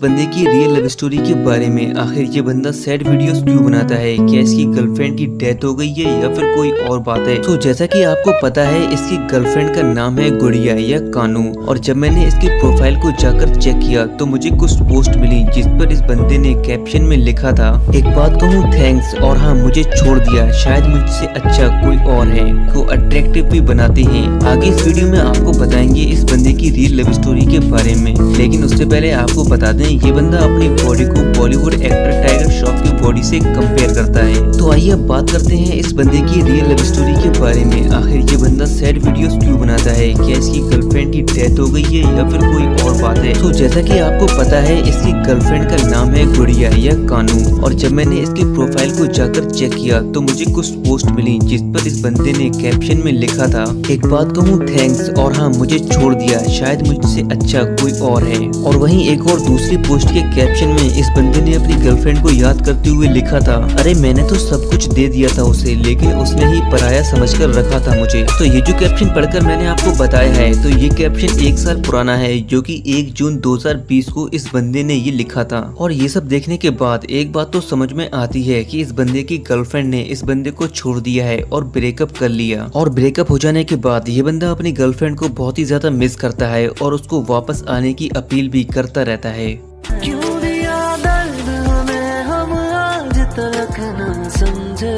बंदे की real love story के बारे में। आखिर ये बंदा सैड वीडियोस क्यों बनाता है? क्या इसकी गर्लफ्रेंड की डेथ हो गई है या फिर कोई और बात है? तो जैसा कि आपको पता है, इसकी गर्लफ्रेंड का नाम है गुड़िया या कानू। और जब मैंने इसकी प्रोफाइल को जाकर चेक किया तो मुझे कुछ पोस्ट मिली जिस पर इस बंदे ने कैप्शन में लिखा था, एक बात कहूँ थैंक्स, और हाँ मुझे छोड़ दिया, शायद मुझसे अच्छा कोई और है। को अट्रैक्टिव भी बनाते हैं। आगे इस वीडियो में आपको बताएंगे इस बंदे की रियल लव स्टोरी के बारे में। लेकिन उससे पहले आपको बता दें, ये बंदा अपनी बॉडी को बॉलीवुड एक्टर टाइगर श्रॉफ की बॉडी से कंपेयर करता है। तो आइए अब बात करते हैं इस बंदे की रियल लव स्टोरी के बारे में। आखिर ये बंदा सैड वीडियोस क्यों बनाता है? क्या इसकी गर्लफ्रेंड की डेथ हो गई है या फिर कोई और बात है? तो जैसा कि आपको पता है, इसकी गर्लफ्रेंड का नाम है गुड़िया या कानू। और जब मैंने इसकी प्रोफाइल को जाकर चेक किया तो मुझे कुछ पोस्ट मिली जिस पर इस बंदे ने कैप्शन में लिखा था, एक बात कहूँ थैंक्स, और हाँ मुझे छोड़ दिया, शायद मुझसे अच्छा कोई और है। और वहीं एक और दूसरी पोस्ट के कैप्शन में इस बंदे ने अपनी गर्लफ्रेंड को याद करते हुए लिखा था, अरे मैंने तो सब कुछ दे दिया था उसे, लेकिन उसने ही पराया समझकर रखा था मुझे। तो ये जो कैप्शन पढ़कर मैंने आपको बताया है, तो ये कैप्शन 1 साल पुराना है, जो कि 1 जून 2020 को इस बंदे ने ये लिखा था। और ये सब देखने के बाद एक बात तो समझ में आती है कि इस बंदे की गर्लफ्रेंड ने इस बंदे को छोड़ दिया है और ब्रेकअप कर लिया। और ब्रेकअप हो जाने के बाद ये बंदा अपनी गर्लफ्रेंड को बहुत ही ज्यादा मिस करता है और उसको वापस आने की अपील भी करता रहता है। क्यों दिया दर्द हमें, हम आज तक न समझे।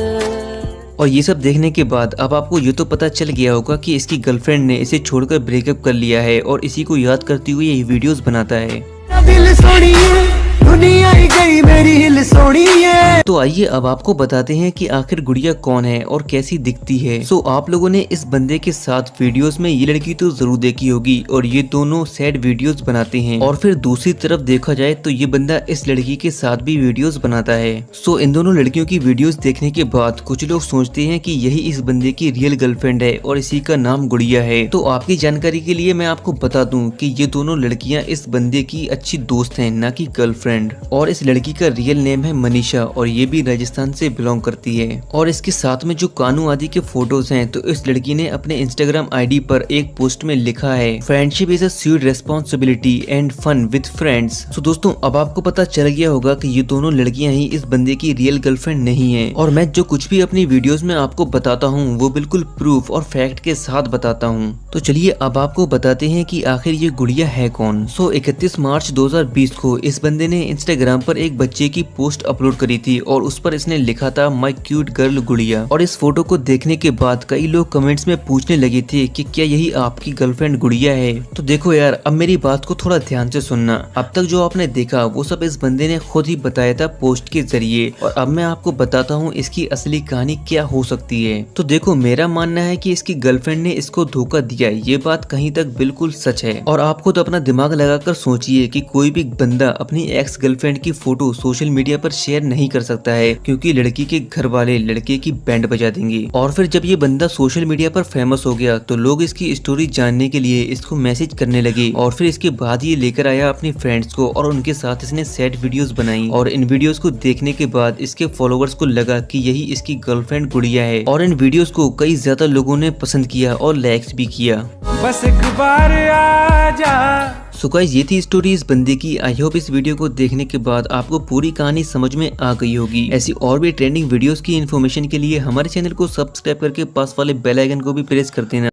और ये सब देखने के बाद अब आपको ये तो पता चल गया होगा कि इसकी गर्लफ्रेंड ने इसे छोड़कर ब्रेकअप कर लिया है और इसी को याद करते हुए ये वीडियोस बनाता है। दिल सोनिए, दुनिया ही गई मेरी हिल सोनिए। तो आइए अब आपको बताते हैं कि आखिर गुड़िया कौन है और कैसी दिखती है। सो आप लोगों ने इस बंदे के साथ वीडियोस में ये लड़की तो जरूर देखी होगी, और ये दोनों सैड वीडियोस बनाते हैं। और फिर दूसरी तरफ देखा जाए तो ये बंदा इस लड़की के साथ भी वीडियोस बनाता है। सो इन दोनों लड़कियों की वीडियोस देखने के बाद कुछ लोग सोचते हैं कि यही इस बंदे की रियल गर्लफ्रेंड है और इसी का नाम गुड़िया है। तो आपकी जानकारी के लिए मैं आपको बता दूं कि ये दोनों लड़कियां इस बंदे की अच्छी दोस्त हैं, ना कि गर्लफ्रेंड। और इस लड़की का रियल नेम है मनीषा और ये भी राजस्थान से बिलोंग करती है। और इसके साथ में जो कानू आदि के फोटोज हैं, तो इस लड़की ने अपने इंस्टाग्राम आईडी पर एक पोस्ट में लिखा है, friendship is a sweet responsibility and fun with friends. तो दोस्तों अब आपको पता चल गया होगा कि ये दोनों लड़कियां ही इस बंदे की रियल गर्लफ्रेंड नहीं है। और मैं जो कुछ भी अपनी वीडियोस में आपको बताता हूँ वो बिल्कुल प्रूफ और फैक्ट के साथ बताता हूँ। तो चलिए अब आपको बताते हैं कि आखिर ये गुड़िया है कौन। 31 मार्च 2020 को इस बंदे ने इंस्टाग्राम पर एक बच्चे की पोस्ट अपलोड करी थी और उस पर इसने लिखा था, माय क्यूट गर्ल गुड़िया। और इस फोटो को देखने के बाद कई लोग कमेंट्स में पूछने लगे थे कि क्या यही आपकी गर्लफ्रेंड गुड़िया है। तो देखो यार, अब मेरी बात को थोड़ा ध्यान से सुनना। अब तक जो आपने देखा वो सब इस बंदे ने खुद ही बताया था पोस्ट के जरिए, और अब मैं आपको बताता हूँ इसकी असली कहानी क्या हो सकती है। तो देखो, मेरा मानना है कि इसकी गर्लफ्रेंड ने इसको धोखा दिया, ये बात कहीं तक बिल्कुल सच है। और आप खुद अपना दिमाग लगाकर सोचिए कि कोई भी बंदा अपनी एक्स गर्लफ्रेंड की फोटो सोशल मीडिया पर शेयर नहीं कर सकता है, क्योंकि लड़की के घर वाले लड़के की बैंड बजा देंगे। और फिर जब ये बंदा सोशल मीडिया पर फेमस हो गया तो लोग इसकी स्टोरी जानने के लिए इसको मैसेज करने लगे। और फिर इसके बाद ये लेकर आया अपने फ्रेंड्स को और उनके साथ इसने सैड वीडियोस बनाई। और इन वीडियोस को देखने के बाद इसके फॉलोअर्स को लगा कि यही इसकी गर्लफ्रेंड गुड़िया है, और इन वीडियोस को कई ज्यादा लोगों ने पसंद किया और लाइक्स भी किया। बस एक बार आजा। सो गाइस, ये थी स्टोरी इस बंदे की। आई होप इस वीडियो को देखने के बाद आपको पूरी कहानी समझ में आ गई होगी। ऐसी और भी ट्रेंडिंग वीडियोस की इन्फॉर्मेशन के लिए हमारे चैनल को सब्सक्राइब करके पास वाले बेल आइकन को भी प्रेस कर देना।